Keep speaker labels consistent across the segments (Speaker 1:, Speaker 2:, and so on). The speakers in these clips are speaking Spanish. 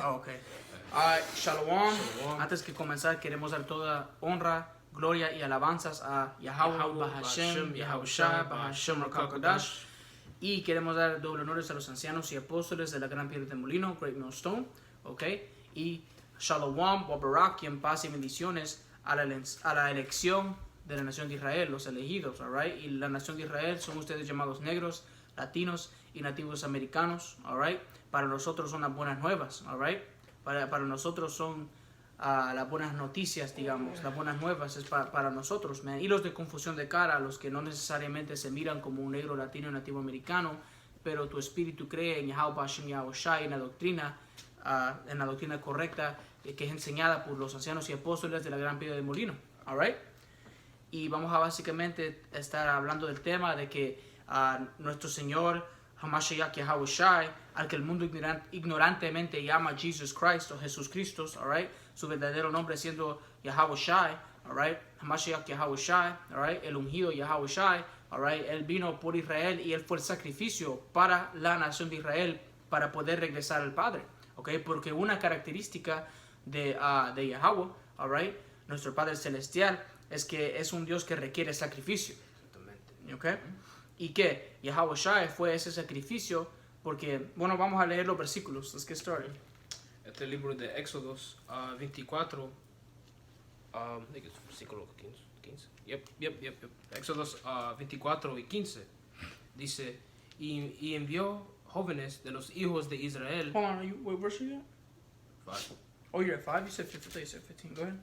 Speaker 1: Ok. Shalom. Antes que comenzar, queremos dar toda honra, gloria y alabanzas a Yahweh, Bahashem, Yahushua, Bahashem, Rakakadash. Y queremos dar doble honores a los ancianos y apóstoles de la Gran Piedra de Molino, Great Millstone. Ok. Y Shalom, Barak, y en paz y bendiciones a la elección de la nación de Israel, los elegidos, alright. Y la nación de Israel son ustedes llamados negros, latinos y nativos americanos, alright. Para nosotros son las buenas nuevas, alright. Para nosotros son las buenas noticias, digamos, las buenas nuevas es para nosotros, man. Y los de confusión de cara, los que no necesariamente se miran como un negro, latino y nativo americano, pero tu espíritu cree en Yahweh Hashem Yahushua, en la doctrina correcta que es enseñada por los ancianos y apóstoles de la Gran Piedra de Molino, alright. Y vamos a básicamente estar hablando del tema de que nuestro Señor Hamashiach Yahushua, al que el mundo ignorantemente llama Jesus Christ o Jesús Cristo, alright, su verdadero nombre siendo Yahushua, alright, Hamashiach Yahushua, alright, el ungido Yahushua, alright, él vino por Israel y él fue el sacrificio para la nación de Israel para poder regresar al Padre, okay, porque una característica de Yahweh, alright, nuestro Padre Celestial, es que es un Dios que requiere sacrificio, okay. ¿Y qué? Yahushua fue ese sacrificio porque, bueno, vamos a leer los versículos. Let's get started.
Speaker 2: Este libro de Éxodos 24, versículo 15. Yep. Éxodos 24 y 15 dice, y envió jóvenes de los hijos de Israel.
Speaker 1: Hold on, what verse are you at?
Speaker 2: 5.
Speaker 1: Oh, you're at 5? You said 15. You said 15. Go ahead.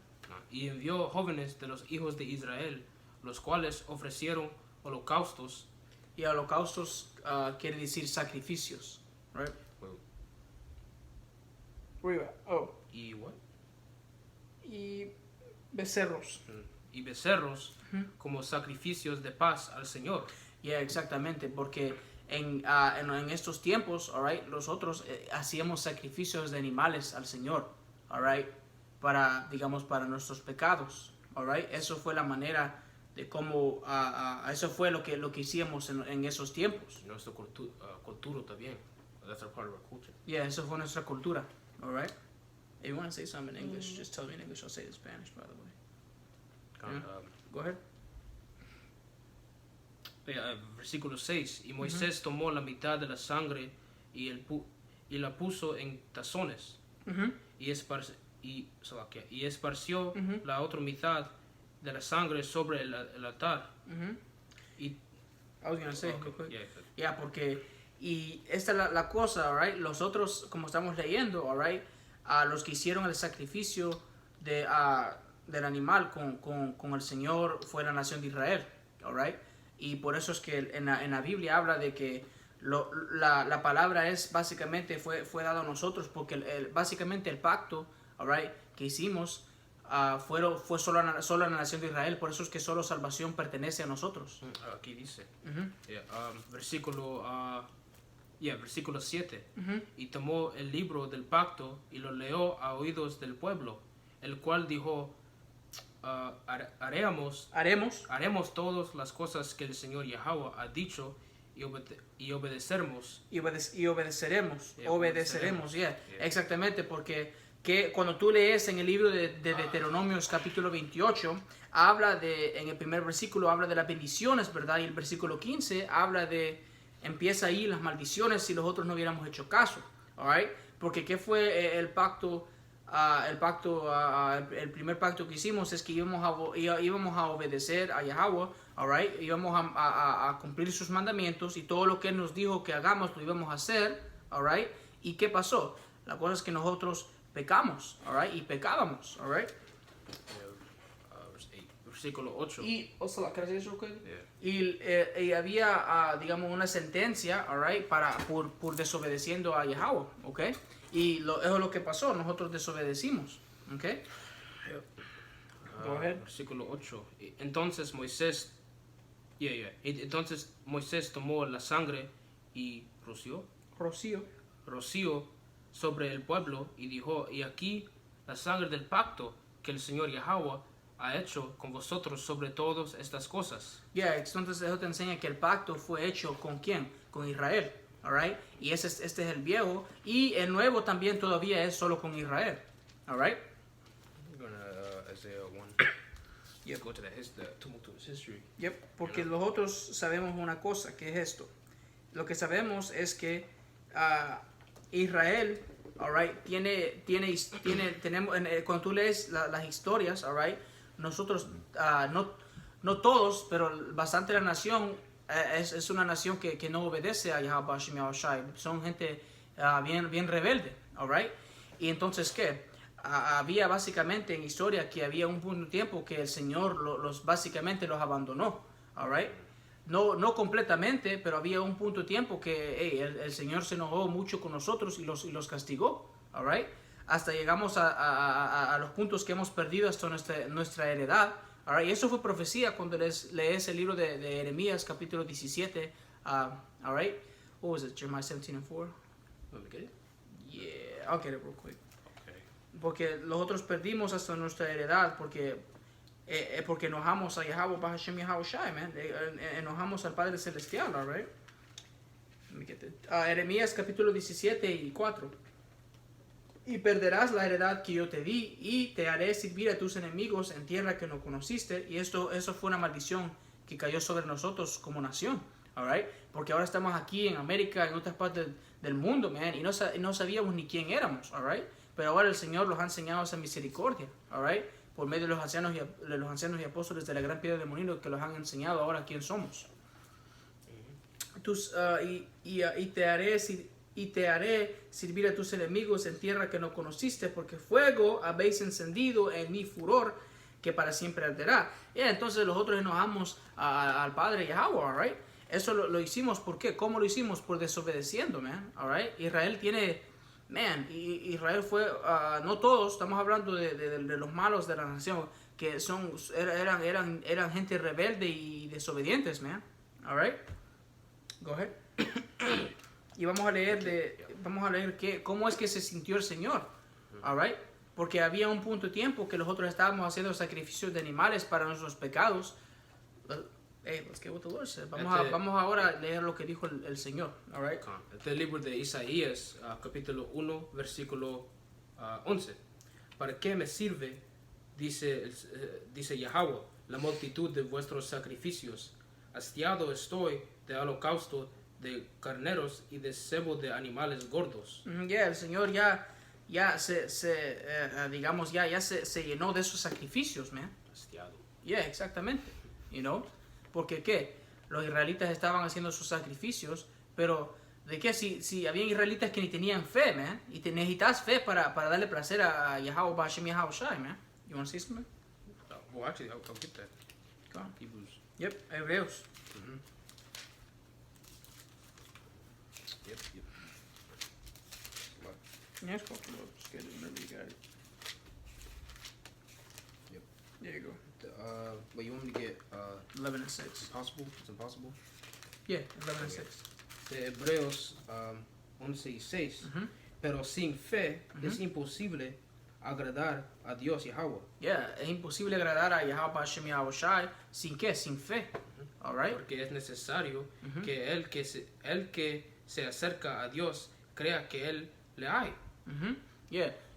Speaker 2: Y envió jóvenes de los hijos de Israel, los cuales ofrecieron holocaustos.
Speaker 1: Y holocaustos quiere decir sacrificios, right? Where you at? Oh.
Speaker 2: ¿Y what?
Speaker 1: Y becerros.
Speaker 2: Y becerros como sacrificios de paz al Señor.
Speaker 1: Yeah, exactamente, porque en estos tiempos, alright, nosotros hacíamos sacrificios de animales al Señor, alright, para nuestros pecados, alright. Eso fue la manera de cómo, eso fue lo que hicimos en esos tiempos.
Speaker 2: Nuestra cultura también. That's a part of our culture.
Speaker 1: Yeah, eso fue nuestra cultura, alright. If you want to say something in English, just tell me in English. I'll say it in Spanish, by the way. Go ahead.
Speaker 2: Versículo 6. Y Moisés tomó la mitad de la sangre y la puso en tazones. Y esparció la otra mitad de la sangre sobre el altar. Y,
Speaker 1: I was going to say,
Speaker 2: okay.
Speaker 1: quick.
Speaker 2: Yeah.
Speaker 1: Porque, y esta es la cosa, alright. Los otros, como estamos leyendo, alright, los que hicieron el sacrificio del animal con el Señor fue la nación de Israel, alright. Y por eso es que en la Biblia habla de que la palabra es básicamente fue dado a nosotros porque básicamente el pacto, alright, que hicimos fue solo a la nación de Israel. Por eso es que solo salvación pertenece a nosotros.
Speaker 2: Aquí dice, versículo 7. Y tomó el libro del pacto y lo leyó a oídos del pueblo, el cual dijo, haremos todas las cosas que el Señor Yahweh ha dicho y obedeceremos.
Speaker 1: Obedeceremos, yeah. Exactamente, porque cuando tú lees en el libro de Deuteronomios capítulo 28, en el primer versículo habla de las bendiciones, ¿verdad? Y el versículo 15 empieza ahí las maldiciones si los otros no hubiéramos hecho caso, alright? Porque ¿qué fue el pacto? El primer pacto que hicimos es que íbamos a obedecer a Yahweh, alright, íbamos a cumplir sus mandamientos y todo lo que él nos dijo que hagamos lo íbamos a hacer, alright. ¿Y qué pasó? La cosa es que nosotros pecamos, alright, y pecábamos, alright.
Speaker 2: Versículo 8.
Speaker 1: Y, ¿can I say this real quick?
Speaker 2: Yeah.
Speaker 1: Y había, una sentencia, alright, por desobedeciendo a Yahweh, okay. Y eso es lo que pasó, nosotros desobedecimos, okay. Go ahead.
Speaker 2: Versículo 8. Entonces Moisés tomó la sangre y roció sobre el pueblo y dijo, y aquí la sangre del pacto que el Señor Yahweh ha hecho con vosotros sobre todas estas cosas.
Speaker 1: Entonces eso te enseña que el pacto fue hecho ¿con quién? Con Israel, all right? Y este es el viejo. Y el nuevo también todavía es solo con Israel, all right?
Speaker 2: We're gonna Isaiah 1.
Speaker 1: Yep.
Speaker 2: Go to the tumultuous history.
Speaker 1: Yep, porque nosotros sabemos una cosa, que es esto. Lo que sabemos es que Israel, all right, tenemos, cuando tú lees las historias, all right, nosotros, no todos, pero bastante la nación es una nación que no obedece a Yahweh Hashem Yahushai. Son gente bien rebelde, all right. Y entonces, ¿qué? Había básicamente en historia que había un punto de tiempo que el Señor básicamente los abandonó, all right. No completamente, pero había un punto de tiempo que el Señor se enojó mucho con nosotros y los castigó, all right. Hasta llegamos a los puntos que hemos perdido hasta nuestra heredad, all right. Y eso fue profecía cuando lees el libro de Jeremías capítulo 17, all right. What was it, Jeremiah 17:4?
Speaker 2: Let me get it.
Speaker 1: Yeah, I'll get it real quick.
Speaker 2: Okay.
Speaker 1: Porque nosotros perdimos hasta nuestra heredad porque enojamos a Yahweh Bahashem Yahushai, man. Enojamos al Padre Celestial, all right? Let me get it. Jeremías capítulo 17:4. Y perderás la heredad que yo te di y te haré servir a tus enemigos en tierra que no conociste. Y eso fue una maldición que cayó sobre nosotros como nación, all right? Porque ahora estamos aquí en América, en otras partes del mundo, man, y no sabíamos ni quién éramos, all right? Pero ahora el Señor los ha enseñado esa misericordia, all right? Por medio de los ancianos y apóstoles de la gran piedra de molino que los han enseñado ahora quién somos. Y te haré servir a tus enemigos en tierra que no conociste, porque fuego habéis encendido en mi furor, que para siempre arderá. Entonces nosotros enojamos al Padre Yahweh, all right? Eso lo hicimos, ¿por qué? ¿Cómo lo hicimos? Por desobedeciendo, man, all right? Israel Israel fue, no todos, estamos hablando de los malos de la nación, que eran gente rebelde y desobedientes, man, all right? Go ahead. Y vamos a leer cómo es que se sintió el Señor, all right? Porque había un punto de tiempo que nosotros estábamos haciendo sacrificios de animales para nuestros pecados. Let's get what the Lord said. Vamos ahora a leer lo que dijo el Señor, all right?
Speaker 2: Este libro de Isaías, capítulo 1, versículo 11. ¿Para qué me sirve, dice Yahweh, la multitud de vuestros sacrificios? Hastiado estoy de holocausto de carneros y de cebo de animales gordos.
Speaker 1: El Señor ya se llenó de esos sacrificios, man.
Speaker 2: Hastiado.
Speaker 1: Exactamente. You know? Porque ¿qué? Los israelitas estaban haciendo sus sacrificios, pero ¿de qué? Si había israelitas que ni tenían fe, man, y te necesitas fe para darle placer a Yahweh Bashem Yahushai, man. You want to say something?
Speaker 2: Well, actually, I'll get that.
Speaker 1: Go on.
Speaker 2: Hebrews.
Speaker 1: Yep, Hebreos.
Speaker 2: Yep.
Speaker 1: Yeah, it's called just get it whenever you got it.
Speaker 2: Yep.
Speaker 1: There you go.
Speaker 2: But you want me to get
Speaker 1: 11 and 6.
Speaker 2: impossible? It's impossible.
Speaker 1: Yeah, 11 and 6.
Speaker 2: De Hebreos 11:6. Pero sin fe es imposible agradar a Dios Yahweh.
Speaker 1: Es imposible agradar a Yahweh Hashem Yahushai sin qué, sin fe. All right?
Speaker 2: Porque es necesario que el que se acerca a Dios crea que él le hay.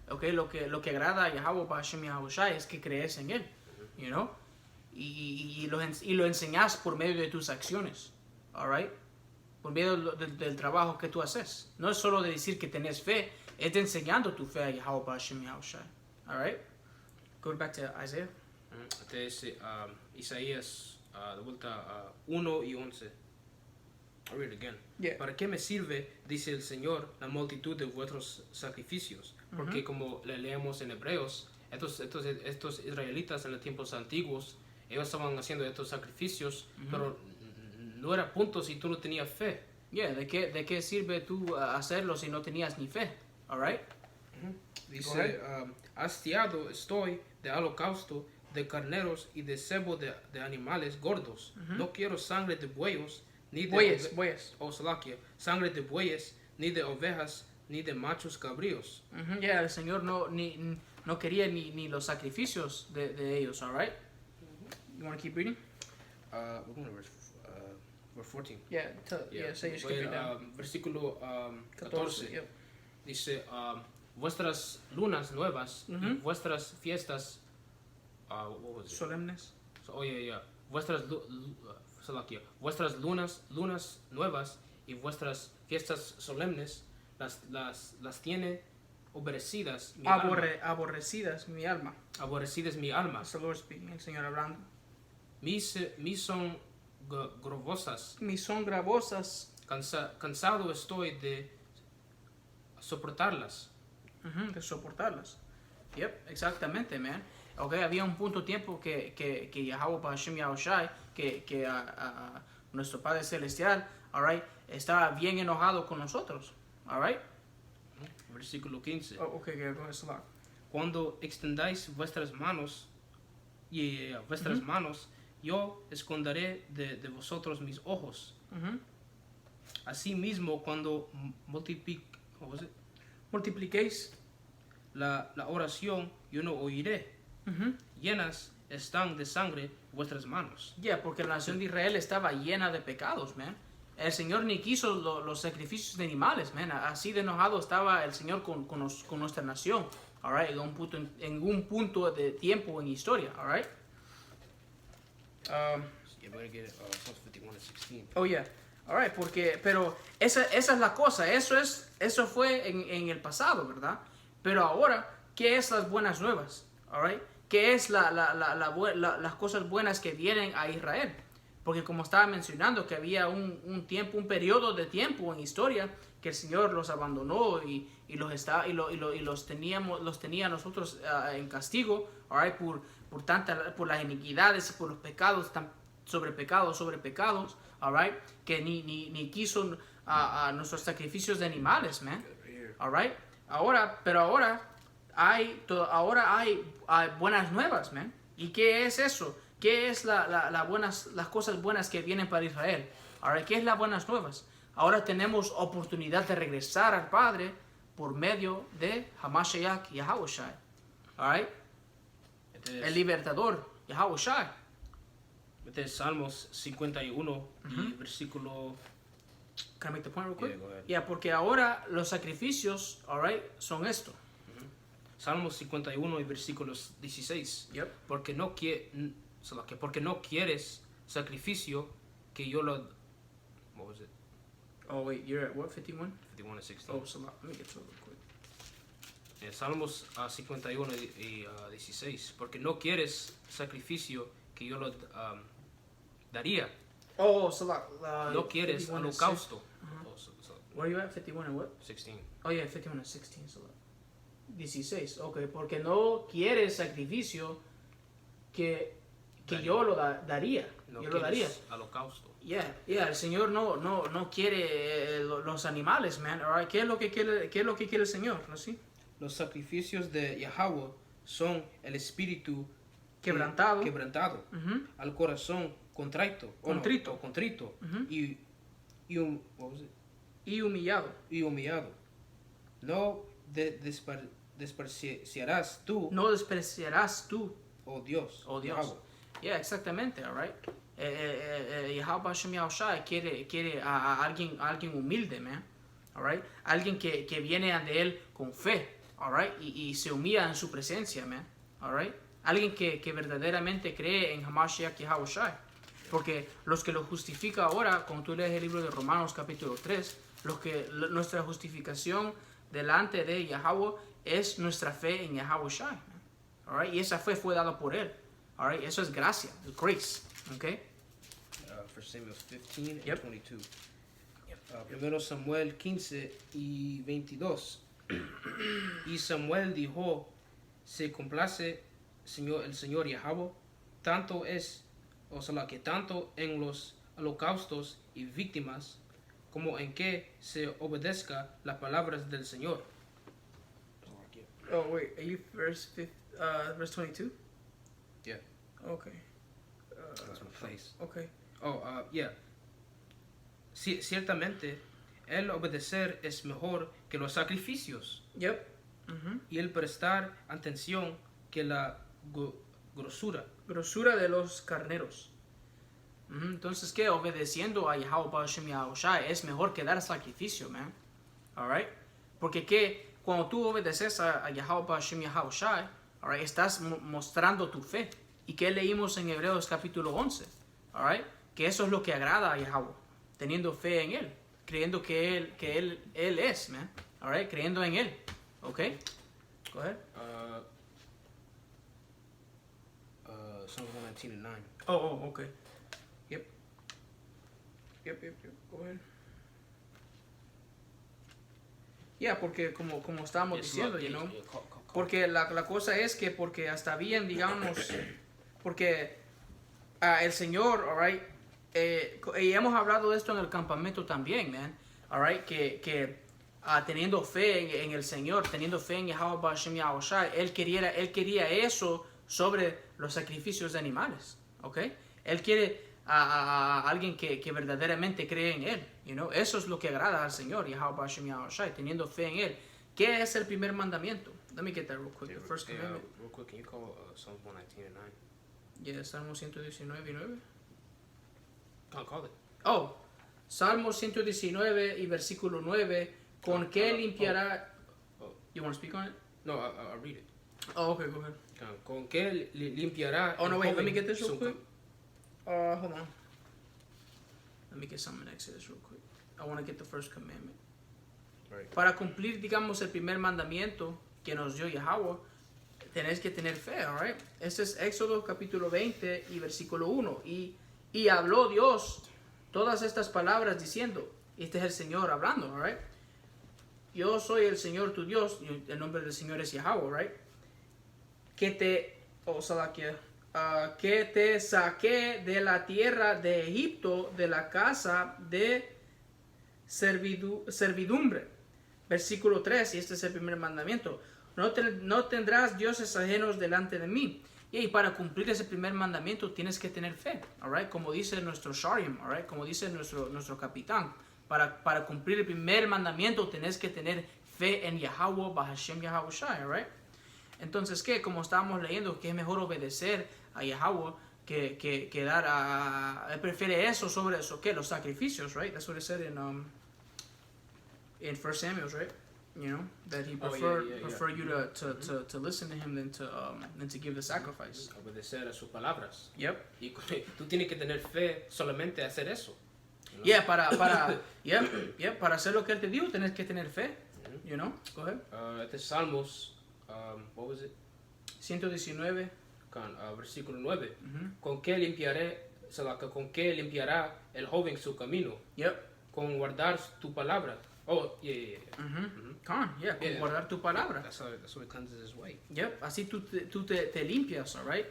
Speaker 1: Okay, lo que agrada a Yahweh Hashem Yahushai es que crees en él, you know? Y lo enseñas por medio de tus acciones, all right? Por medio del trabajo que tú haces. No es solo de decir que tenés fe, es de enseñando tu fe a Yahweh Hashem Yahushai, all right? Go back to Isaiah.
Speaker 2: Entonces, Isaías, de vuelta 1 y 11. I'll read it again.
Speaker 1: Yeah.
Speaker 2: ¿Para qué me sirve, dice el Señor, la multitud de vuestros sacrificios? Porque como le leemos en Hebreos, estos israelitas en los tiempos antiguos, ellos estaban haciendo estos sacrificios, pero no era punto si tú no tenías fe.
Speaker 1: ¿De qué sirve tú hacerlo si no tenías ni fe? All right?
Speaker 2: Dice, hastiado estoy de holocausto, de carneros y de cebo de animales gordos. No quiero sangre de bueyes, ni de sangre de bueyes, ni de ovejas, ni de machos cabríos.
Speaker 1: El Señor no quería ni los sacrificios de ellos, all right? You want to keep reading?
Speaker 2: We're going to verse or 14.
Speaker 1: Say your
Speaker 2: Voy
Speaker 1: scripture
Speaker 2: a,
Speaker 1: down.
Speaker 2: Versículo 14.
Speaker 1: Yep.
Speaker 2: Dice, vuestras lunas nuevas y vuestras fiestas, what was it?
Speaker 1: Solemnes.
Speaker 2: Vuestras, vuestras lunas nuevas y vuestras fiestas solemnes las tiene aborrecidas mi alma.
Speaker 1: Aborrecidas mi alma.
Speaker 2: Aborrecidas mi alma.
Speaker 1: That's the Lord speaking, el Señor hablando.
Speaker 2: Mis son gravosas.
Speaker 1: Mis son gravosas.
Speaker 2: Cansado estoy de soportarlas.
Speaker 1: De soportarlas. Yep, exactamente, man. Okay, había un punto tiempo que Yahweh Hashem Yahushai, que nuestro Padre Celestial, alright, estaba bien enojado con nosotros, alright.
Speaker 2: Versículo 15.
Speaker 1: Oh, okay, go ahead, Salah.
Speaker 2: Cuando extendáis vuestras manos manos, yo esconderé de vosotros mis ojos. Asimismo, cuando
Speaker 1: multipliquéis
Speaker 2: la oración, yo no oiré. Llenas están de sangre vuestras manos.
Speaker 1: Porque la nación de Israel estaba llena de pecados, man. El Señor ni quiso los sacrificios de animales, man. Así de enojado estaba el Señor con nuestra nación, alright, en un punto de tiempo en historia, alright.
Speaker 2: Psalms 51 and 16.
Speaker 1: Oh yeah, alright, pero esa es la cosa, eso fue en el pasado, ¿verdad? Pero ahora, ¿qué es las buenas nuevas? Alright, ¿qué es las cosas buenas que vienen a Israel? Porque como estaba mencionando, que había un periodo de tiempo en historia que el Señor los abandonó y los tenía nosotros en castigo, alright, por las iniquidades y por los pecados, sobre pecados, alright, que ni quiso nuestros sacrificios de animales, man, alright. Pero ahora hay buenas nuevas, man. ¿Y qué es eso? ¿Qué es las cosas buenas que vienen para Israel? Ahora, ¿qué es las buenas nuevas? Ahora tenemos oportunidad de regresar al Padre por medio de Hamashiach Yahushai. Alright? El libertador Yahushai.
Speaker 2: Este es Salmos 51 y versículo...
Speaker 1: Can I make the point real quick?
Speaker 2: Yeah, go ahead.
Speaker 1: Porque ahora los sacrificios, alright, son esto.
Speaker 2: Salmos 51 y versículos 16.
Speaker 1: Yep.
Speaker 2: Porque no quieres sacrificio que yo lo... What was it?
Speaker 1: Oh wait, you're at what, 51?
Speaker 2: 51 and 16.
Speaker 1: Oh, so let me get to it real quick.
Speaker 2: Salmos 51 y 16. Porque no quieres sacrificio que yo lo daría.
Speaker 1: Oh, so
Speaker 2: No quieres holocausto.
Speaker 1: Where are you at? 51 and what?
Speaker 2: 16.
Speaker 1: Oh yeah, 51 and 16. So 16. Okay, porque no quieres sacrificio que yo lo daría.
Speaker 2: No
Speaker 1: yo lo daría.
Speaker 2: Holocausto.
Speaker 1: El Señor no quiere los animales, man. Alright, ¿qué es lo que quiere el Señor? ¿Así?
Speaker 2: Los sacrificios de Yahweh son el espíritu
Speaker 1: quebrantado,
Speaker 2: al corazón contrito.
Speaker 1: Y humillado.
Speaker 2: No despreciarás tú.
Speaker 1: No despreciarás tú.
Speaker 2: Oh Dios.
Speaker 1: Exactamente, alright. Yahweh Hashem Yahushai quiere a alguien humilde, man. Alright, alguien que viene ante él con fe, alright, y se humilla en su presencia, man. Alright, alguien que verdaderamente cree en Hamashiach Yahushai. Porque los que lo justifica ahora, cuando tú lees el libro de Romanos capítulo 3, nuestra justificación delante de Yahweh es nuestra fe en Yahushai. Alright, y esa fe fue dada por él. Alright, eso es gracia, grace. Okay.
Speaker 2: 1 Samuel 15 and 22. Primero Samuel 15 y 22. Y Samuel dijo: se complace el Señor Yahweh, tanto en los holocaustos y víctimas, como en que se obedezca las palabras del Señor.
Speaker 1: Oh wait, are you verse 22?
Speaker 2: Yeah.
Speaker 1: Okay.
Speaker 2: That's my place.
Speaker 1: Okay.
Speaker 2: Ciertamente, el obedecer es mejor que los sacrificios.
Speaker 1: Yep.
Speaker 2: Y el prestar atención que la grosura.
Speaker 1: Grosura de los carneros. Entonces, ¿qué? Obedeciendo a Yahweh Ba'ashem Yahushai es mejor que dar sacrificio, man. Alright? Porque que cuando tú obedeces a Yahweh Ba'ashem Yahushai, alright, estás mostrando tu fe. ¿Y qué leímos en Hebreos capítulo 11? Alright? Que eso es lo que agrada a Yahweh. Teniendo fe en Él. Creyendo que Él es, man. Alright? Creyendo en Él. ¿Ok? Go ahead.
Speaker 2: Psalm 119 and 9.
Speaker 1: Oh, okay. Yep. Go ahead. Yeah, porque como estábamos diciendo, you know, porque la cosa es que porque hasta bien, digamos, porque el Señor, alright, y hemos hablado de esto en el campamento también, man, alright, que teniendo fe en el Señor, teniendo fe en Yahweh Ba'ashem Yahushai, él quería eso sobre los sacrificios de animales, ¿ok? Él quiere a alguien que verdaderamente cree en Él, you know? Eso es lo que agrada al Señor, Yahweh Ba'ashem Yahushai, teniendo fe en Él. ¿Qué es el primer mandamiento? Let me get that real quick, the first commandment.
Speaker 2: Real quick, can you call Psalm 119 and 9?
Speaker 1: Yeah, Salmo 119 y 9.
Speaker 2: Can't call it.
Speaker 1: Oh, Salmo 119 y versículo 9, ¿con qué limpiará? You want to speak on it?
Speaker 2: No, I'll read it.
Speaker 1: Oh, okay, go ahead.
Speaker 2: ¿Con qué limpiará?
Speaker 1: Oh, no,
Speaker 2: el
Speaker 1: wait, let
Speaker 2: joven
Speaker 1: me get this real
Speaker 2: su
Speaker 1: quick. Hold on. Let me get something in Exodus real quick. I want to get the first commandment.
Speaker 2: Right.
Speaker 1: Para cumplir, digamos, el primer mandamiento que nos dio Yahweh, tenés que tener fe, alright? Este es Éxodo capítulo 20 y versículo 1. Y habló Dios todas estas palabras diciendo, este es el Señor hablando, alright? Yo soy el Señor tu Dios, y el nombre del Señor es Yahweh, right? Que te saqué de la tierra de Egipto, de la casa de servidumbre. Versículo 3, y este es el primer mandamiento. No tendrás dioses ajenos delante de mí. Y para cumplir ese primer mandamiento tienes que tener fe, alright? Como dice nuestro Sharim, alright? Como dice nuestro capitán. Para cumplir el primer mandamiento tienes que tener fe en Yahweh Ba'ashem Yahushai, alright? Entonces, ¿qué? Como estábamos leyendo, que es mejor obedecer a Yahweh que dar él prefiere eso sobre eso, ¿qué? Los sacrificios, right? That's what it said in 1 Samuel, right? You know, that he preferred you to listen to him than to give the sacrifice.
Speaker 2: Obedecer a sus palabras.
Speaker 1: Yep.
Speaker 2: Y tú tienes que tener fe solamente a hacer eso. You know?
Speaker 1: Yeah, para hacer lo que él te dijo, tienes que tener fe. You know, go ahead.
Speaker 2: Este es Salmos, what was it?
Speaker 1: 119.
Speaker 2: Versículo 9. ¿Con qué limpiará el joven su camino?
Speaker 1: Yep.
Speaker 2: Con guardar tu palabra. Oh, yeah.
Speaker 1: Con guardar tu palabra.
Speaker 2: That's how it cleanses his way.
Speaker 1: Yep, así tú te limpias, alright?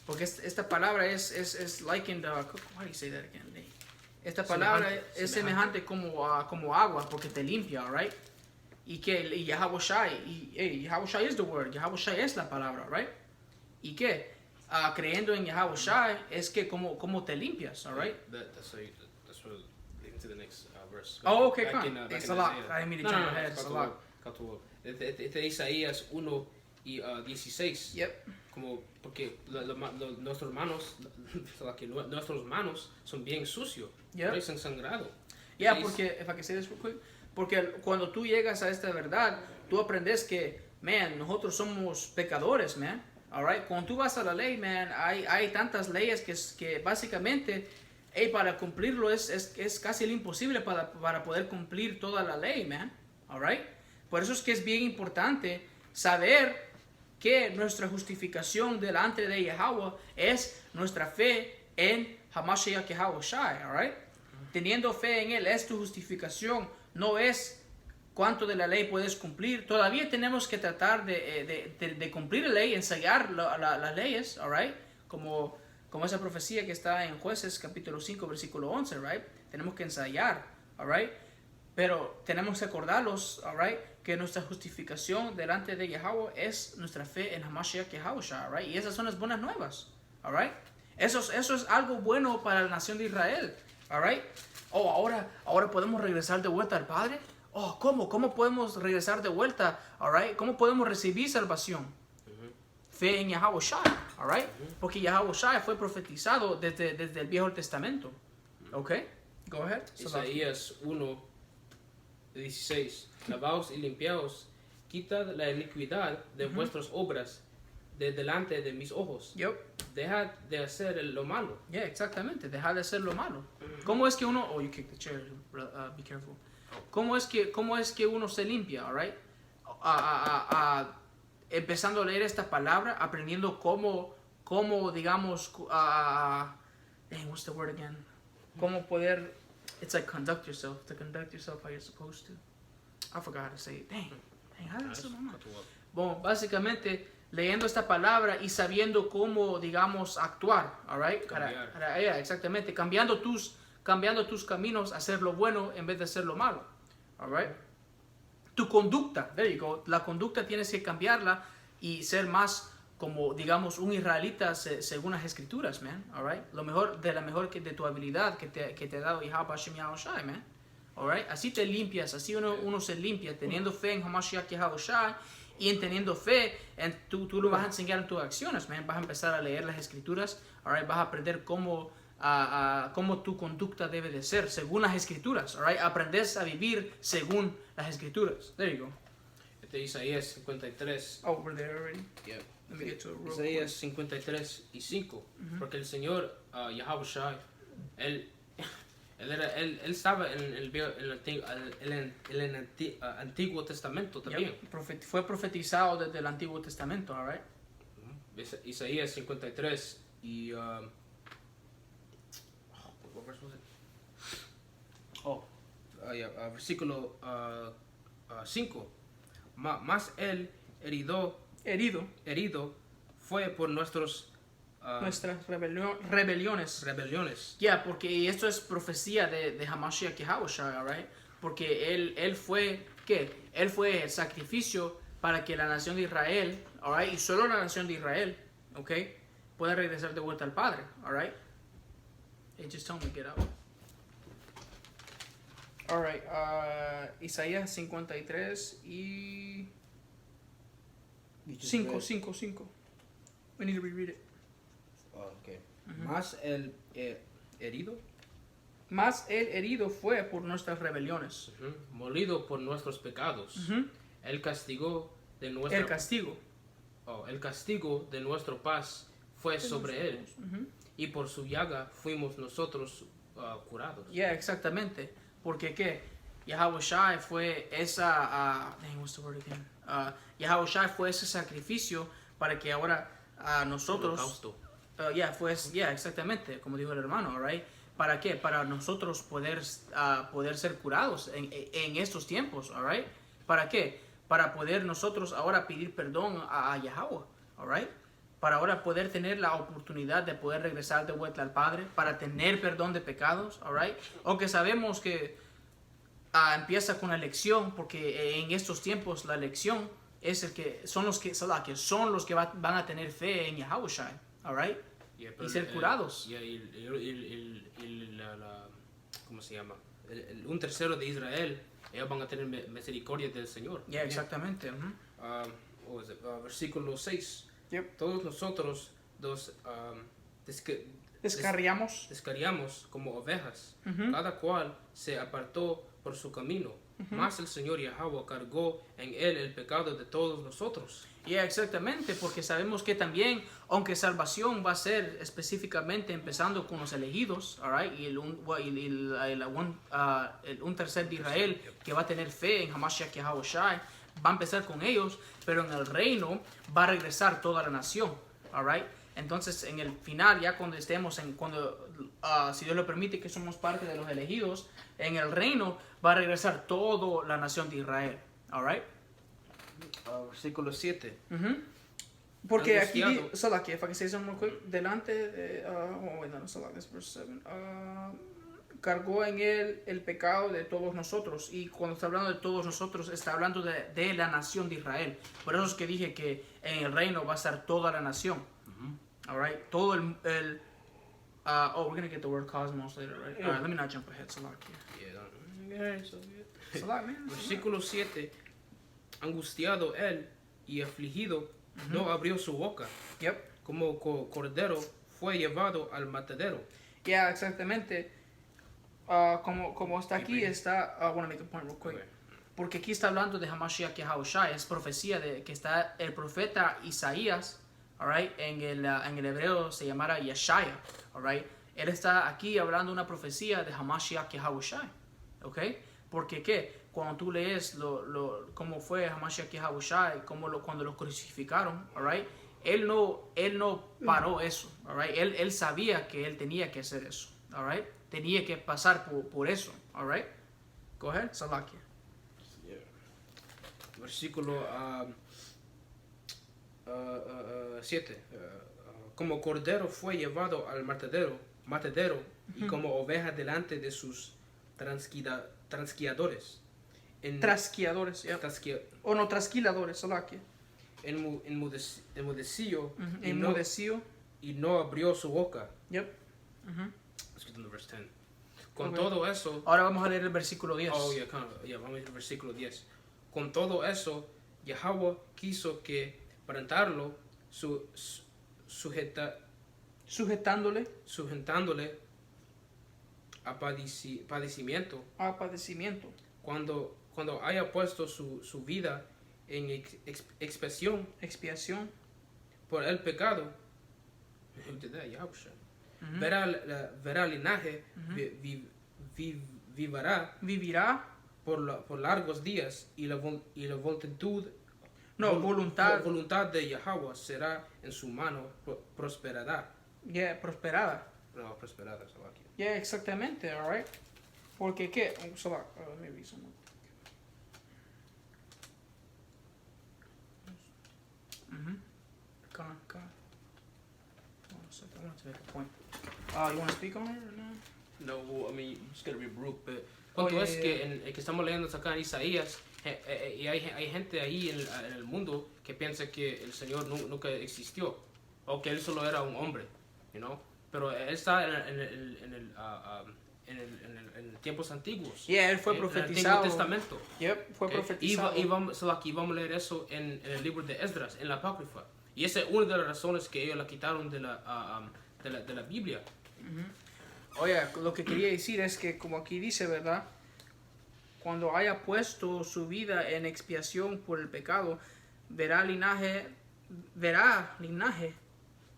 Speaker 1: Porque esta palabra es likened, how do you say that again? Esta palabra es semejante como agua, porque te limpia, alright? Y Yahushai is the word, Yahushai es la palabra, right? ¿Y qué? Creyendo en Yahushai es que como te limpias, alright?
Speaker 2: That's what leading to the next verse.
Speaker 1: Oh, okay,
Speaker 2: back in,
Speaker 1: it's
Speaker 2: in
Speaker 1: a lot.
Speaker 2: Isaiah.
Speaker 1: I didn't mean to jump ahead. It's a lot.
Speaker 2: Este Isaías 1 y 16.
Speaker 1: Yep.
Speaker 2: Como porque nuestras manos son bien sucios,
Speaker 1: Yep.
Speaker 2: son sangrados.
Speaker 1: Yeah, porque, if I can say this real quick, porque cuando tú llegas a esta verdad, tú aprendes que, man, nosotros somos pecadores, man. Alright, cuando tú vas a la ley, man, hay tantas leyes que básicamente, para cumplirlo es casi imposible para poder cumplir toda la ley, man. Alright, por eso es que es bien importante saber que nuestra justificación delante de Yahweh es nuestra fe en Hamashiach Yahushai, alright? Teniendo fe en Él es tu justificación, no es cuánto de la ley puedes cumplir. Todavía tenemos que tratar de cumplir la ley, ensayar las leyes, alright? Como esa profecía que está en Jueces capítulo 5 versículo 11, right? Tenemos que ensayar, alright? Pero tenemos que acordarlos, alright, que nuestra justificación delante de Yahweh es nuestra fe en Hamashiach Yahushua, alright? Y esas son las buenas nuevas, alright? Eso es algo bueno para la nación de Israel, alright? Oh, ahora podemos regresar de vuelta al Padre. Oh, ¿cómo podemos regresar de vuelta, alright? ¿Cómo podemos recibir salvación? fe en Yahawashi, alright? Porque Yahawashi fue profetizado desde el Viejo Testamento. Okay? Go ahead.
Speaker 2: Isaías 1:16. Lavaos y limpiaos, quitad la iniquidad de vuestras obras de delante de mis ojos.
Speaker 1: Yep.
Speaker 2: Dejad de hacer lo malo.
Speaker 1: Yeah, exactamente. Dejar de hacer lo malo. ¿Cómo es que uno... Oh, you kicked the chair. Be careful. ¿Cómo es que uno se limpia, alright? Empezando a leer esta palabra, aprendiendo cómo digamos... dang, what's the word again? Cómo poder... It's like conduct yourself. To conduct yourself how you're supposed to. I forgot how to say it. Dang, how did I say my mind? Bueno, básicamente leyendo esta palabra y sabiendo cómo, digamos, actuar, alright? Yeah, exactamente, cambiando tus caminos, hacer lo bueno en vez de hacer lo malo, alright? Tu conducta, there you go, la conducta tienes que cambiarla y ser más como, digamos, un israelita según las escrituras, man, alright? Lo mejor de tu habilidad que te ha dado Yahweh Hashem Yahushai, man. Alright? Así te limpias, así uno se limpia, teniendo fe en Hamashiach Yahushai y en teniendo fe, tú lo vas a enseñar en tus acciones, man. Vas a empezar a leer las escrituras, alright? Vas a aprender cómo tu conducta debe de ser, según las escrituras, alright? Aprendes a vivir según las escrituras. There you go.
Speaker 2: Isaías 53.
Speaker 1: Oh, we're there already?
Speaker 2: Yeah.
Speaker 1: Let me get to it real
Speaker 2: Isaías 53:5. Porque el Señor, Yahushai, Él estaba en el Antiguo Testamento también.
Speaker 1: Yep. Fue profetizado desde el Antiguo Testamento, alright?
Speaker 2: Isaías 53 y what verse was it? Versículo 5. Mas él herido fue por nuestras rebeliones.
Speaker 1: Yeah, porque esto es profecía de Hamashiach Yahushai, alright? Porque él fue, ¿qué? Él fue el sacrificio para que la nación de Israel, alright? Y solo la nación de Israel, okay, pueda regresar de vuelta al Padre, alright? It just told me to get out. Alright, Isaías 53 y 5. We need to reread it.
Speaker 2: Okay. Más el herido.
Speaker 1: Más el herido fue por nuestras rebeliones.
Speaker 2: Molido por nuestros pecados. El castigo de nuestra... el castigo de nuestra paz fue sobre él. Y por su llaga fuimos nosotros curados.
Speaker 1: Yeah, exactamente. Porque ¿qué? Yahushai fue esa... what's the word again? Yahushai fue ese sacrificio para que ahora nosotros... exactamente, como dijo el hermano, right? ¿Para qué? Para nosotros poder ser curados en estos tiempos, alright? ¿Para qué? Para poder nosotros ahora pedir perdón a Yahweh, alright? Para ahora poder tener la oportunidad de poder regresar de vuelta al Padre, para tener perdón de pecados, alright? Aunque sabemos que empieza con la elección, porque en estos tiempos la elección es son los que van a tener fe en Yahushai, alright? Y ser curados.
Speaker 2: ¿Cómo se llama? Un tercero de Israel, ellos van a tener misericordia del Señor.
Speaker 1: Yeah, exactamente.
Speaker 2: Versículo 6.
Speaker 1: Yep.
Speaker 2: Todos nosotros descarriamos como ovejas. Cada cual se apartó por su camino. Mas el Señor Yahweh cargó en él el pecado de todos nosotros.
Speaker 1: Yeah, exactamente, porque sabemos que también, aunque salvación va a ser específicamente empezando con los elegidos, alright, y un tercer de Israel que va a tener fe en Hamashiach Yahushai, va a empezar con ellos, pero en el reino va a regresar toda la nación, alright. Entonces, en el final, ya cuando estemos, si Dios lo permite, que somos parte de los elegidos, en el reino va a regresar toda la nación de Israel, alright.
Speaker 2: Versículo 7.
Speaker 1: Porque aquí, Salaki, if I can say something real quick, delante, this verse 7, cargó en él el pecado de todos nosotros, y cuando está hablando de todos nosotros, está hablando de la nación de Israel. Por eso es que dije que en el reino va a estar toda la nación, alright, todo we're gonna get the word cosmos later, right? Alright, let me not jump ahead, Salaki.
Speaker 2: Versículo 7. Angustiado él y afligido no abrió su boca.
Speaker 1: Yep.
Speaker 2: Como cordero fue llevado al matadero.
Speaker 1: Yeah, exactamente. Como está aquí, está... I want to make a point real quick.
Speaker 2: Okay.
Speaker 1: Porque aquí está hablando de Hamashiach Yahushua, es profecía de que está el profeta Isaías, alright, en el hebreo se llamará Yeshaya, alright. Él está aquí hablando una profecía de Hamashiach Yahushua, okay. Porque qué, cuando tú lees cómo fue Hamashiach Yahushua, cuando lo crucificaron, alright, él no paró eso, alright. Él sabía que él tenía que hacer eso, alright. Tenía que pasar por eso, alright. Go ahead, Salakia.
Speaker 2: Versículo 7. Como cordero fue llevado al matadero y como oveja delante de sus trasquiladores.
Speaker 1: Trasquiladores, yeah. O no, trasquiladores, Salakia.
Speaker 2: Enmudeció
Speaker 1: Enmudeció.
Speaker 2: y no abrió su boca.
Speaker 1: Yep.
Speaker 2: Let's get to the verse 10. Con todo eso...
Speaker 1: Ahora vamos a leer el versículo 10.
Speaker 2: Oh, vamos a leer el versículo 10. Con todo eso, Yahweh quiso que parentarlo, sujetándole a padecimiento.
Speaker 1: A padecimiento.
Speaker 2: Cuando haya puesto su vida en expiación por el pecado, verá linaje, vivirá por largos días y la voluntad de Yahweh será en su mano prosperada.
Speaker 1: Yeah, prosperada.
Speaker 2: No, prosperada, Salakia.
Speaker 1: Yeah, exactamente, alright. Porque qué, let me read something. Come on. Hold on a second, I want to make a point. You want to speak on it or no?
Speaker 2: No, well, I mean, you just gotta be brute, but cuanto es que que estamos leyendo acá en Isaías, y hay gente ahí en el mundo que piensa que el Señor nunca existió, o que él solo era un hombre, you know? Pero él está en tiempos antiguos.
Speaker 1: Yeah, él fue profetizado.
Speaker 2: En el Antiguo Testamento.
Speaker 1: Yep, fue profetizado.
Speaker 2: Y vamos a leer eso en el libro de Esdras, en la Apócrifa. Y esa es una de las razones que ellos la quitaron de la Biblia.
Speaker 1: Oye, lo que quería decir es que, como aquí dice, ¿verdad? Cuando haya puesto su vida en expiación por el pecado, verá linaje.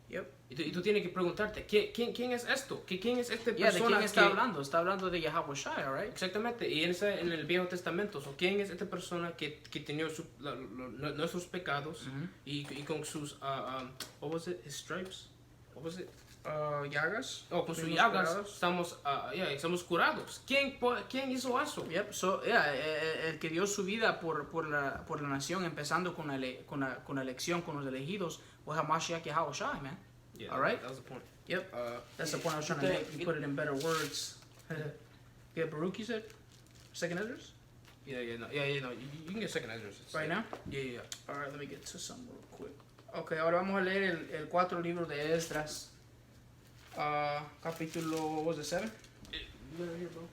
Speaker 1: Yep.
Speaker 2: Y tú tienes que preguntarte, ¿quién es esto? ¿Quién es esta persona?
Speaker 1: ¿De quién está hablando? Está hablando de Yahushua, right?
Speaker 2: Exactamente, y en el Viejo Testamento, ¿quién es esta persona que tenía nuestros pecados y con sus, what was it, his stripes? What was it?
Speaker 1: Llagas.
Speaker 2: Con sus llagas estamos curados. ¿Quién hizo eso?
Speaker 1: Yep. El que dio su vida por la nación, empezando con la elección, con los elegidos, was Hamashiach Yahushua, man.
Speaker 2: Yeah,
Speaker 1: all right.
Speaker 2: That was the point.
Speaker 1: Yep. That's the point I was trying to make. You put it in better words. Yeah, Baruch, you said? Second Esdras?
Speaker 2: Yeah. You can get second Esdras.
Speaker 1: Right now?
Speaker 2: Yeah.
Speaker 1: All right, let me get to some real quick. Okay, ahora vamos a leer el 4 libro de Esdras. Capítulo, what was it, 7?
Speaker 2: You got it here, bro.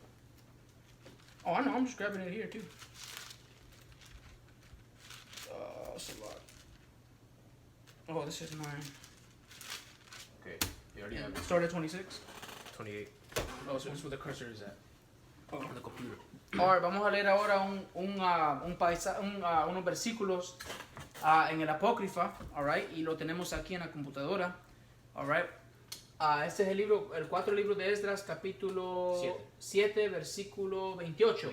Speaker 1: Oh, I know, I'm just grabbing it here, too. It's a lot. Oh, this is 9.
Speaker 2: Okay. You already have it.
Speaker 1: Start at 26?
Speaker 2: 28. Oh, so this is where the cursor is at.
Speaker 1: Oh.
Speaker 2: On the computer.
Speaker 1: Alright, vamos a leer ahora unos versículos en el Apócrifa, alright, y lo tenemos aquí en la computadora, alright. Este es el 4 libro de Esdras, capítulo 7, versículo 28.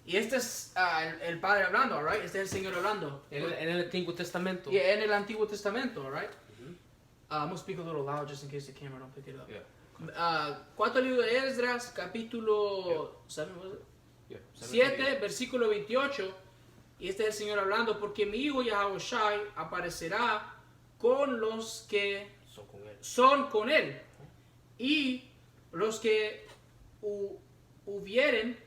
Speaker 1: Y este es el Padre hablando, alright, este es el Señor hablando.
Speaker 2: En el Antiguo Testamento.
Speaker 1: Y en el Antiguo Testamento, alright. I'm going to speak a little loud just in case the camera don't pick it up.
Speaker 2: Yeah.
Speaker 1: 4 libro de Esdras, capítulo 7, versículo 28. Y este es el Señor hablando, porque mi hijo Yahushua aparecerá con los que son con él. Y los que hubieran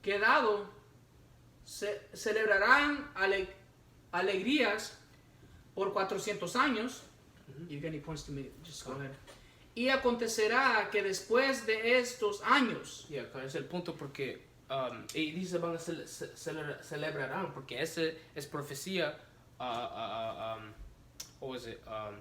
Speaker 1: quedado celebrarán alegrías por 400 años. You get any points to me? Just go ahead. Y acontecerá que después de estos años.
Speaker 2: Yeah, es el punto porque y dice van a celebrarán, porque ese es profecía,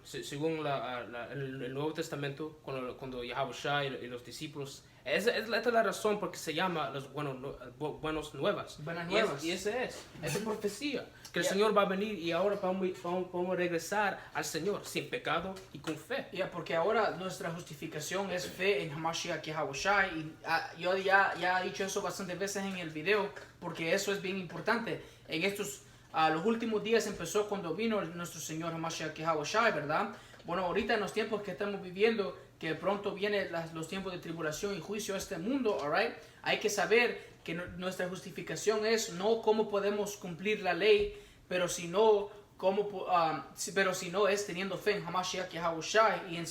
Speaker 2: según el Nuevo Testamento, cuando Yahushua y los discípulos, esta es la razón porque se llama los buenos nuevas.
Speaker 1: Buenas nuevas.
Speaker 2: Y esa es profecía, que el Señor va a venir y ahora podemos regresar al Señor sin pecado y con fe.
Speaker 1: Porque ahora nuestra justificación es fe en Hamashiach Yahushua, y yo ya he dicho eso bastantes veces en el video, porque eso es bien importante. En estos los últimos días empezó cuando vino nuestro Señor Hamashiach Yahushua, ¿verdad? Bueno, ahorita en los tiempos que estamos viviendo, que pronto vienen los tiempos de tribulación y juicio a este mundo, alright, hay que saber que nuestra justificación es no cómo podemos cumplir la ley, pero sino es teniendo fe en Hamashiach Yahushua y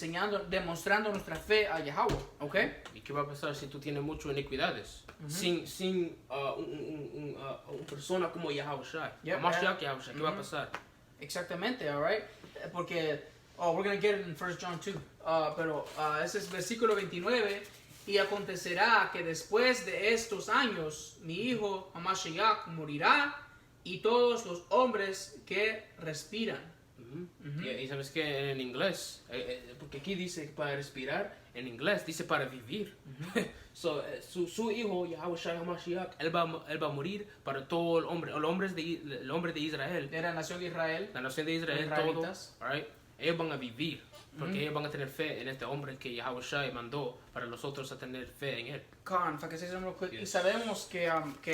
Speaker 1: demostrando nuestra fe a Yahweh, ¿ok?
Speaker 2: ¿Y qué va a pasar si tú tienes muchas iniquidades? Sin una persona como Yahushua, Hamashiach Yahushua, ¿qué va a pasar?
Speaker 1: Exactamente, alright, porque we're going to get it in 1 John 2, pero ese es versículo 29, y acontecerá que después de estos años mi hijo Hamashiach morirá, y todos los hombres que respiran.
Speaker 2: Y sabes que en inglés, porque aquí dice para respirar, en inglés dice para vivir. Su hijo Yahushua Hamashiach, él va a morir para todo el hombre de Israel.
Speaker 1: De la nación de Israel.
Speaker 2: La nación de Israel, todos, right? Ellos van a vivir, porque ellos van a tener fe en este hombre que Yahushua mandó para nosotros a tener fe en él.
Speaker 1: Y sabemos que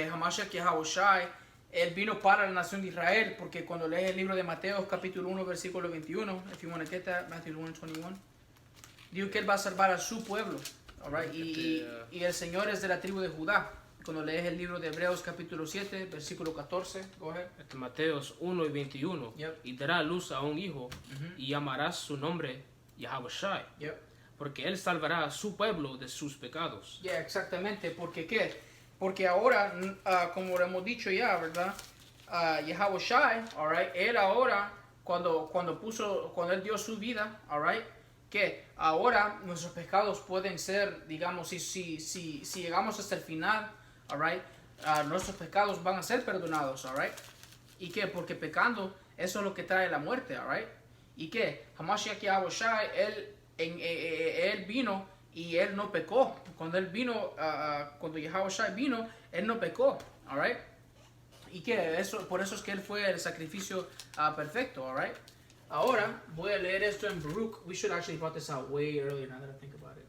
Speaker 1: Hamashiach Yahushua, él vino para la nación de Israel, porque cuando lees el libro de Mateo, capítulo 1, versículo 21, if you want to get that, Matthew 1:21, dijo que él va a salvar a su pueblo, alright, y el Señor es de la tribu de Judá. Cuando lees el libro de Hebreos, capítulo 7, versículo 14, go ahead.
Speaker 2: Mateos 1 y 21, y dará a luz a un hijo, y llamará su nombre Yahushua, porque él salvará a su pueblo de sus pecados.
Speaker 1: Exactamente, porque ¿qué? Porque ahora, como lo hemos dicho ya, ¿verdad? Yahushua, alright, él ahora, cuando él dio su vida, alright, que ahora nuestros pecados pueden ser, digamos, si llegamos hasta el final, alright, nuestros pecados van a ser perdonados, alright. ¿Y qué? Porque pecando, eso es lo que trae la muerte, alright. ¿Y qué? Hamashiach Yahushua, él vino y él no pecó. Cuando él vino, cuando Yahushua vino, él no pecó, alright. ¿Y qué? Por eso es que él fue el sacrificio perfecto, alright. Ahora voy a leer esto en Baruch. We should actually brought this out way earlier now that I think about it.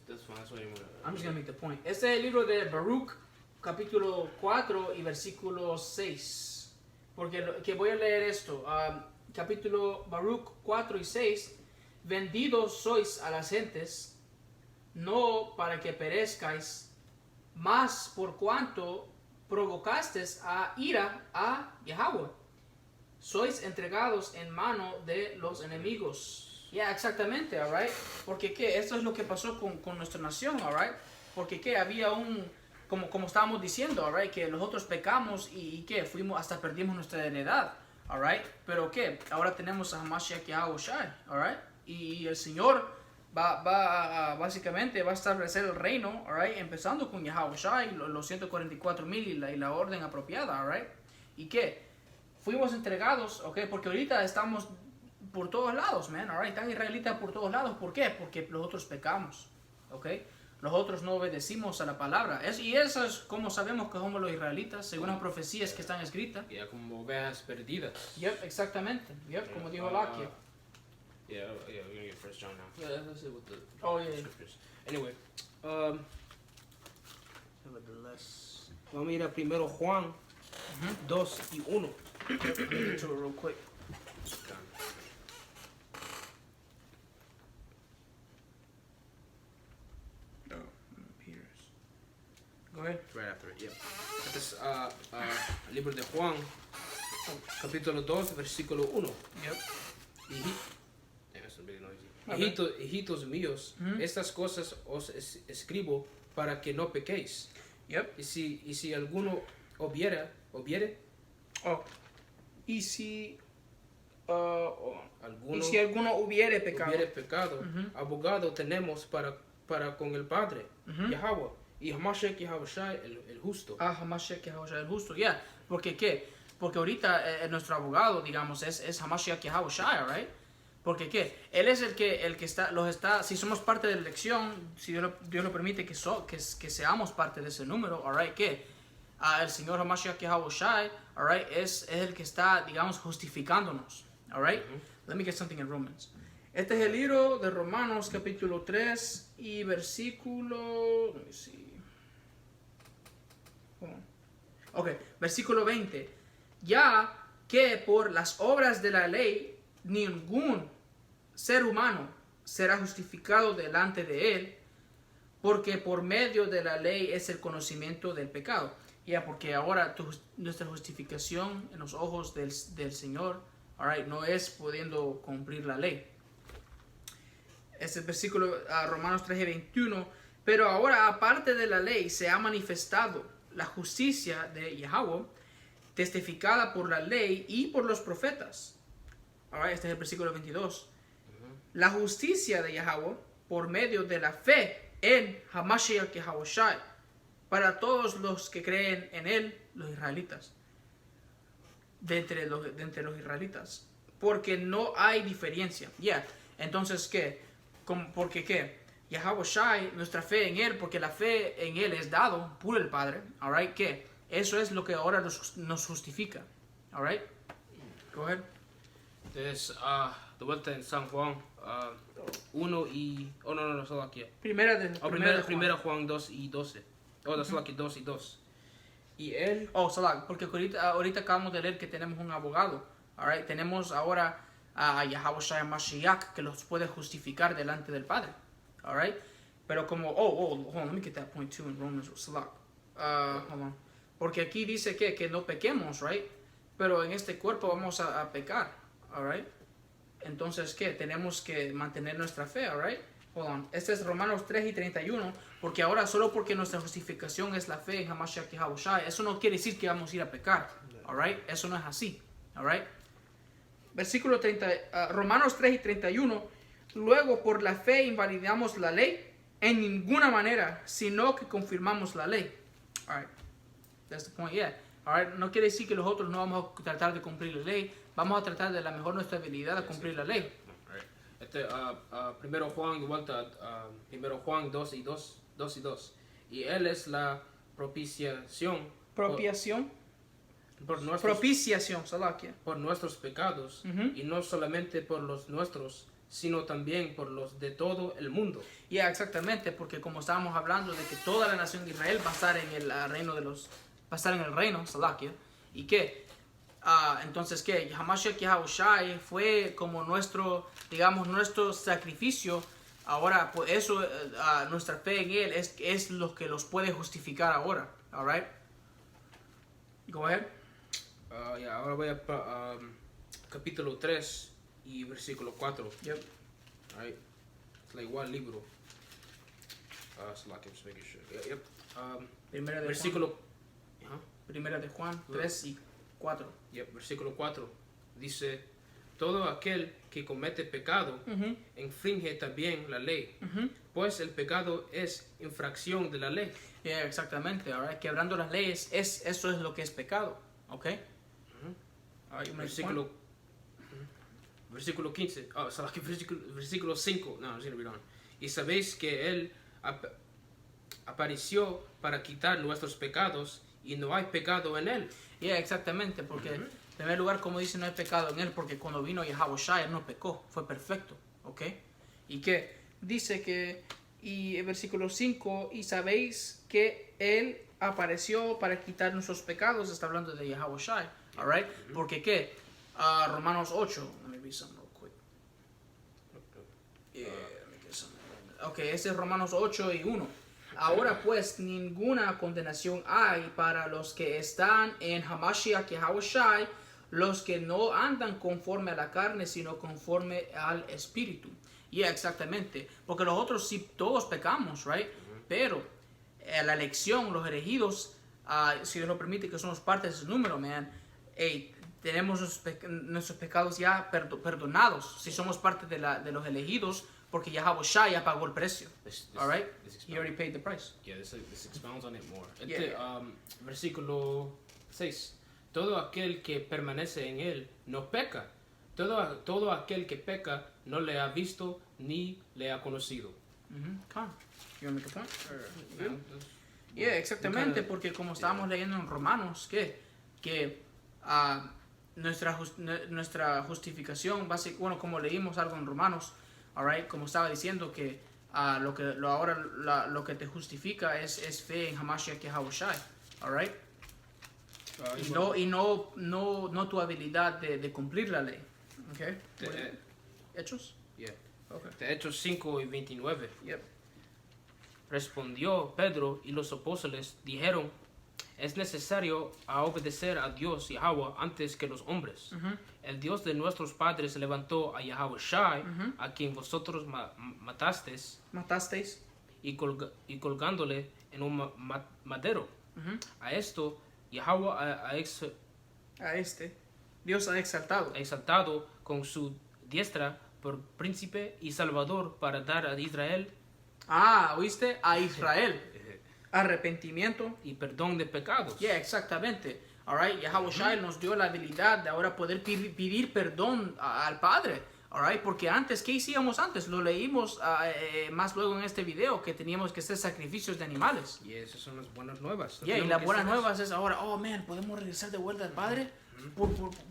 Speaker 2: That's fine, that's what
Speaker 1: I'm just going to make the point. Este es el libro de Baruch, capítulo 4 y versículo 6. Porque que voy a leer esto. Capítulo Baruch 4 y 6. Vendidos sois a las gentes, no para que perezcáis, mas por cuanto provocasteis a ira a Yahweh, sois entregados en mano de los enemigos. Exactamente, alright. Porque ¿qué? Esto es lo que pasó con nuestra nación, alright. Porque ¿qué? Había como estábamos diciendo, alright, que nosotros pecamos y ¿qué? Hasta perdimos nuestra heredad, alright. Pero ¿qué? Ahora tenemos a Hamashiach Yahushua, alright. Y el Señor básicamente va a establecer el reino, alright, empezando con Yahushua y los 144,000 y la orden apropiada, alright. ¿Y qué? Fuimos entregados, okay, porque ahorita estamos por todos lados, man, alright, están israelitas por todos lados. ¿Por qué? Porque nosotros pecamos, okay. Nosotros no obedecimos a la palabra. Y eso es como sabemos que somos los israelitas, según las profecías que están escritas.
Speaker 2: Como ovejas perdidas.
Speaker 1: Exactamente. Como dijo Lakia.
Speaker 2: We're gonna get 1 John now. Let's see what the scriptures. Anyway, nevertheless, vamos a ir a primero Juan 2 y 1.
Speaker 1: Get to it real quick. Go ahead.
Speaker 2: Right after it, yeah. Este es el libro de Juan, capítulo 2, versículo 1. Hijitos míos, estas cosas os escribo para que no pequéis. Y si alguno obiere,
Speaker 1: y si alguno hubiere pecado,
Speaker 2: abogado tenemos para con el Padre, Yahweh, Y Hamashiach Yahushua, el justo.
Speaker 1: Hamashiach Yahushua, el justo, yeah. ¿Porque qué? Porque ahorita nuestro abogado, digamos, es Hamashiach Yahushua, right? Porque qué? Él es el que está, si somos parte de la elección, si Dios lo permite que seamos parte de ese número, alright, ¿qué? El Señor Hamashiach Yahushua, alright, es el que está, digamos, justificándonos, alright? Let me get something in Romans. Este es el libro de Romanos, capítulo 3 y versículo, let me see. Ok, versículo 20. Ya que por las obras de la ley ningún ser humano será justificado delante de él, porque por medio de la ley es el conocimiento del pecado. Ya, porque ahora nuestra justificación en los ojos del Señor, alright, no es pudiendo cumplir la ley. Es el versículo Romanos 3:21. Pero ahora, aparte de la ley, se ha manifestado la justicia de Yahweh, testificada por la ley y por los profetas. Ahora, este es el versículo 22. La justicia de Yahweh por medio de la fe en Hamashiach Yahushua para todos los que creen en él, los israelitas. De entre los israelitas. Porque no hay diferencia. Ya, entonces, ¿qué? Porque ¿qué? Yahushua, nuestra fe en él, porque la fe en él es dado por el Padre. Alright, ¿qué? Eso es lo que ahora nos justifica. Alright, go ahead.
Speaker 2: Entonces, de vuelta en San Juan 1 y... Oh, no, solo aquí. Primera Juan 2 y 12. Oh, solo aquí 2 y 2. Y él...
Speaker 1: Oh, Salah, porque ahorita acabamos de leer que tenemos un abogado. Alright, tenemos ahora a Yahushua Mashiach que los puede justificar delante del Padre. Alright, pero como... hold on, let me get that point too in Romans. Salah. Hold on. Porque aquí dice que no pequemos, right? Pero en este cuerpo vamos a pecar, alright. Entonces, ¿qué? Tenemos que mantener nuestra fe, alright. Hold on. Este es Romanos 3:31. Porque ahora solo porque nuestra justificación es la fe en Hamashiach Yahushua, eso no quiere decir que vamos a ir a pecar, alright. Eso no es así, alright. Versículo 30, Romanos 3:31. Luego por la fe invalidamos la ley en ninguna manera, sino que confirmamos la ley. Alright. That's the point, yeah. Alright, no quiere decir que los otros no vamos a tratar de cumplir la ley. Vamos a tratar de la mejor nuestra habilidad de cumplir la ley.
Speaker 2: Primero Juan, de vuelta, primero Juan 2 y 2. Y él es la propiciación.
Speaker 1: Propiciación. Salakia.
Speaker 2: Por nuestros pecados. Y no solamente por los nuestros, sino también por los de todo el mundo.
Speaker 1: Ya, exactamente, porque como estábamos hablando de que toda la nación de Israel va a estar en el reino Salakia, y que entonces que Hamashiach Yahushua fue como nuestro sacrificio. Ahora, pues eso, nuestra fe en él es lo que los puede justificar ahora. Alright, go ahead.
Speaker 2: Ahora voy a capítulo 3 y versículo 4.
Speaker 1: Yep.
Speaker 2: Right. Es la igual libro. Just making sure. Yep.
Speaker 1: Primera de Juan 3 y 4.
Speaker 2: Yep. Versículo 4 dice: todo aquel que comete pecado infringe también la ley, pues el pecado es infracción de la ley.
Speaker 1: Yeah, exactamente. Ahora, quebrando las leyes, eso es lo que es pecado. ¿Ok?
Speaker 2: Versículo 15. Versículo 5. No, y sabéis que él apareció para quitar nuestros pecados y no hay pecado en él.
Speaker 1: Yeah, exactamente, porque en primer lugar, como dice, no hay pecado en él, porque cuando vino Yahushua, él no pecó, fue perfecto, ¿ok? Y que dice que, y el versículo 5, y sabéis que él apareció para quitar nuestros pecados, está hablando de Yahushua, alright, porque ¿qué? Romanos 8, let me read something real quick. Ok, ese es Romanos 8 y 1. Ahora pues ninguna condenación hay para los que están en Hamashiach Yahushua, los que no andan conforme a la carne, sino conforme al Espíritu. Y exactamente, porque los otros sí todos pecamos, right? Pero la elección, los elegidos, si Dios lo permite, que somos parte de ese número, man, tenemos nuestros pecados ya perdonados. Si somos parte de los elegidos, porque Yahawashi ya pagó el precio.
Speaker 2: This-
Speaker 1: All right?
Speaker 2: this
Speaker 1: He already paid the price.
Speaker 2: Yeah, this expounds on it more.
Speaker 1: Yeah.
Speaker 2: Versículo 6. Todo aquel que permanece en él no peca. Todo aquel que peca no le ha visto ni le ha conocido.
Speaker 1: Come on. You want to make a point? Or-
Speaker 2: No,
Speaker 1: Yeah, exactamente,
Speaker 2: Kinda-
Speaker 1: porque como estábamos leyendo en Romanos, que nuestra justificación, bueno, como leímos algo en Romanos, alright, como estaba diciendo que lo que te justifica es fe en Hamashiach Yahawashi, alright, y no tu habilidad de cumplir la ley, okay. Hechos,
Speaker 2: Yeah.
Speaker 1: okay,
Speaker 2: De Hechos 5 y 29.
Speaker 1: yep.
Speaker 2: Respondió Pedro y los apóstoles dijeron, es necesario obedecer a Dios Yahweh antes que los hombres. El Dios de nuestros padres levantó a Yahawashi, a quien vosotros matasteis, y colgándole en un madero. A esto Yahweh
Speaker 1: Dios ha exaltado.
Speaker 2: exaltado con su diestra por príncipe y salvador para dar a Israel
Speaker 1: ¿Oíste? A Israel. Arrepentimiento.
Speaker 2: y perdón de pecados.
Speaker 1: Yeah, exactamente. Alright, Yahawashi nos dio la habilidad de ahora poder pedir perdón al Padre. Alright, porque antes, ¿qué hacíamos antes? Lo leímos más luego en este video, que teníamos que hacer sacrificios de animales.
Speaker 2: Y esas son las buenas nuevas.
Speaker 1: Yeah, y las buenas nuevas es ahora, oh man, ¿podemos regresar de vuelta al Padre?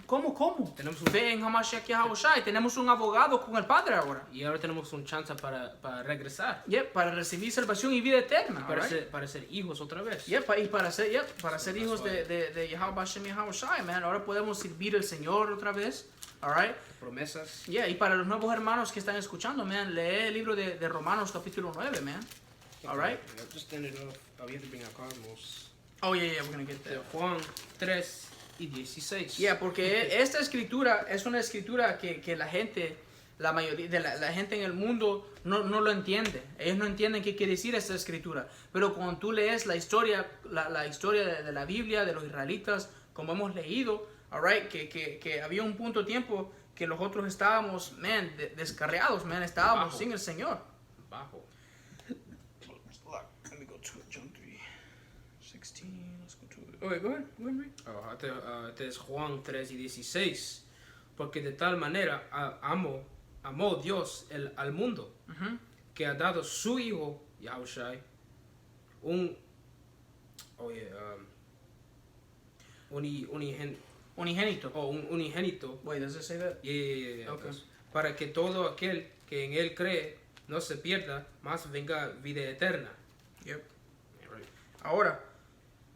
Speaker 1: ¿Cómo?
Speaker 2: Tenemos un-
Speaker 1: Fe en Hamashiach Yahawashi. Tenemos un abogado con el Padre ahora.
Speaker 2: Y ahora tenemos una chance para regresar.
Speaker 1: Yeah, para recibir salvación y vida eterna. Alright?
Speaker 2: Para ser hijos otra vez.
Speaker 1: Y para ser hijos de Yahweh Hashem Yahawashi, man. Ahora podemos servir al Señor otra vez. Alright?
Speaker 2: Promesas.
Speaker 1: Yeah, y para los nuevos hermanos que están escuchando, man, lee el libro de Romanos capítulo 9, man. Alright?
Speaker 2: Yeah, just end it off. We have to bring our cosmos.
Speaker 1: Oh, yeah, we're gonna get
Speaker 2: De
Speaker 1: there.
Speaker 2: Juan 3 y 16.
Speaker 1: Yeah, porque esta escritura es una escritura que la gente, la mayoría de la gente en el mundo no lo entiende. Ellos no entienden qué quiere decir esta escritura. Pero cuando tú lees la historia de la Biblia, de los israelitas, como hemos leído, alright, que había un punto de tiempo que nosotros estábamos, man, descarriados, man, estábamos
Speaker 2: Bajo.
Speaker 1: sin el Señor.
Speaker 2: Bajo.
Speaker 1: Let me go to John 3:16. Let's go to it. Okay, go ahead, read.
Speaker 2: Este es Juan 3 y 16. Porque de tal manera amó Dios al mundo, que ha dado su Hijo, Yahushai,
Speaker 1: Unigénito.
Speaker 2: un unigénito,
Speaker 1: Wait, does it say that?
Speaker 2: yeah,
Speaker 1: Okay.
Speaker 2: para que todo aquel que en él cree no se pierda, mas venga vida eterna.
Speaker 1: Yep. Ahora,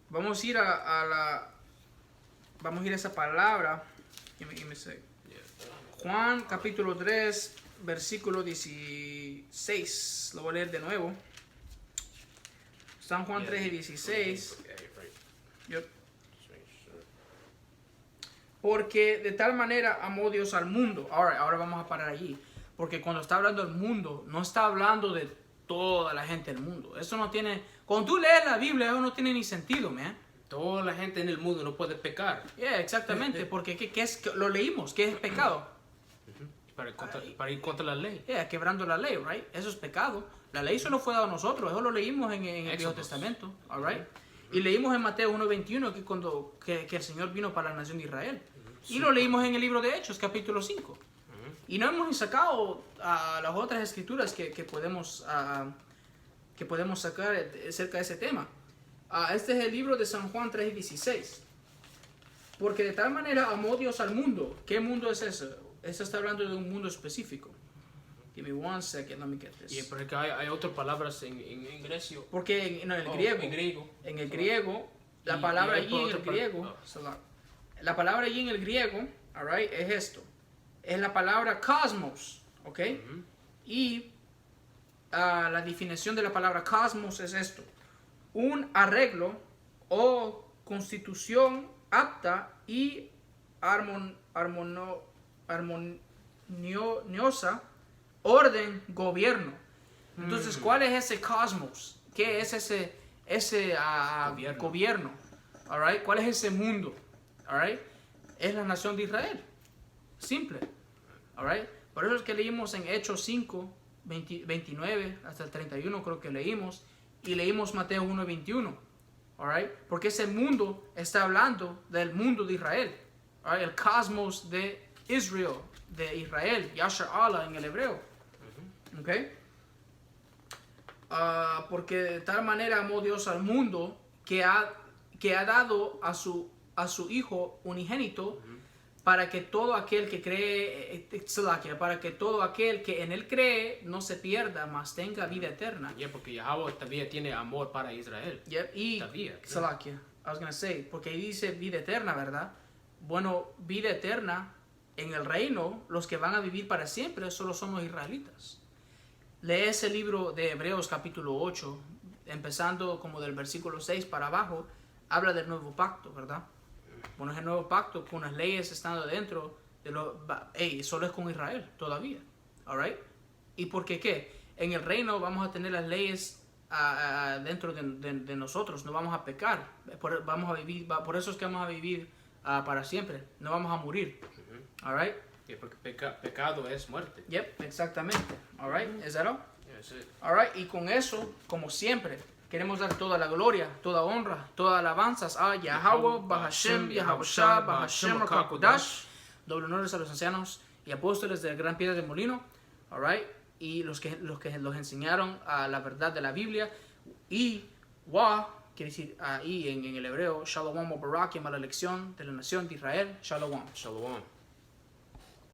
Speaker 1: vamos a ir a esa palabra. Give me a sec. Juan capítulo 3, versículo 16. Lo voy a leer de nuevo. San Juan 3 y 16. Yep. Porque de tal manera amó Dios al mundo. Ahora vamos a parar allí. Porque cuando está hablando del mundo, no está hablando de toda la gente del mundo. Eso no tiene... Cuando tú lees la Biblia, eso no tiene ni sentido, man.
Speaker 2: Toda la gente en el mundo no puede pecar.
Speaker 1: Yeah, exactamente. Porque ¿qué es? Lo leímos. ¿Qué es pecado?
Speaker 2: Para ir contra la ley.
Speaker 1: Yeah, quebrando la ley, right? Eso es pecado. La ley solo fue dada a nosotros. Eso lo leímos en el Viejo
Speaker 2: Éxodos.
Speaker 1: Testamento, alright. Y leímos en Mateo 1:21 que el Señor vino para la nación de Israel. Y lo leímos en el libro de Hechos, capítulo 5. Y no hemos ni sacado las otras escrituras que podemos sacar acerca de ese tema. Este es el libro de San Juan 3 y 16. Porque de tal manera amó Dios al mundo. ¿Qué mundo es ese? Eso está hablando de un mundo específico. Give me one second, let me get this.
Speaker 2: Y porque hay otras palabras en grecio.
Speaker 1: Porque en el
Speaker 2: Oh,
Speaker 1: griego,
Speaker 2: en griego.
Speaker 1: en el griego, la
Speaker 2: Y-
Speaker 1: palabra
Speaker 2: y hay
Speaker 1: allí en el
Speaker 2: otra par-
Speaker 1: griego,
Speaker 2: oh.
Speaker 1: la palabra allí en el griego, alright, es esto. Es la palabra cosmos, ¿ok? Y la definición de la palabra cosmos es esto: un arreglo o constitución apta y armoniosa, orden, gobierno. Entonces, ¿cuál es ese cosmos? ¿Qué es ese gobierno? Alright, ¿cuál es ese mundo? Alright, es la nación de Israel. Simple. Alright, por eso es que leímos en Hechos 5, 29 hasta el 31 creo que leímos, y leímos Mateo 1:21, alright, porque ese mundo está hablando del mundo de Israel, alright, el cosmos de Israel, Yashar Allah en el hebreo, okay. Porque de tal manera amó Dios al mundo que ha dado a su Hijo unigénito, para que todo aquel que cree, para que todo aquel que en él cree no se pierda, mas tenga vida eterna.
Speaker 2: Porque Yahweh todavía tiene amor para Israel.
Speaker 1: Y
Speaker 2: todavía.
Speaker 1: I was gonna say, porque ahí dice vida eterna, ¿verdad? Bueno, vida eterna en el reino, los que van a vivir para siempre solo son los israelitas. Lee ese libro de Hebreos capítulo 8, empezando como del versículo 6 para abajo, habla del nuevo pacto, ¿verdad? Bueno, es el nuevo pacto con las leyes estando dentro de solo es con Israel todavía, alright. ¿Y por qué? En el reino vamos a tener las leyes dentro de nosotros, no vamos a pecar, vamos a vivir, por eso es que vamos a vivir para siempre, no vamos a morir, alright.
Speaker 2: Porque pecado es muerte.
Speaker 1: Yep, exactamente, alright. ¿Es that all?
Speaker 2: Yes, it.
Speaker 1: Alright, y con eso, como siempre, queremos dar toda la gloria, toda honra, todas alabanzas a Yahweh, Bahashem, Yahushua, Bahashem, Rakakodash. Doble honores a los ancianos y apóstoles de la Gran Piedra del Molino, alright, y los que los enseñaron a la verdad de la Biblia. Y quiere decir ahí en el hebreo, Shalom o Barakim, a la elección de la nación de Israel. Shalom.
Speaker 2: Shalom.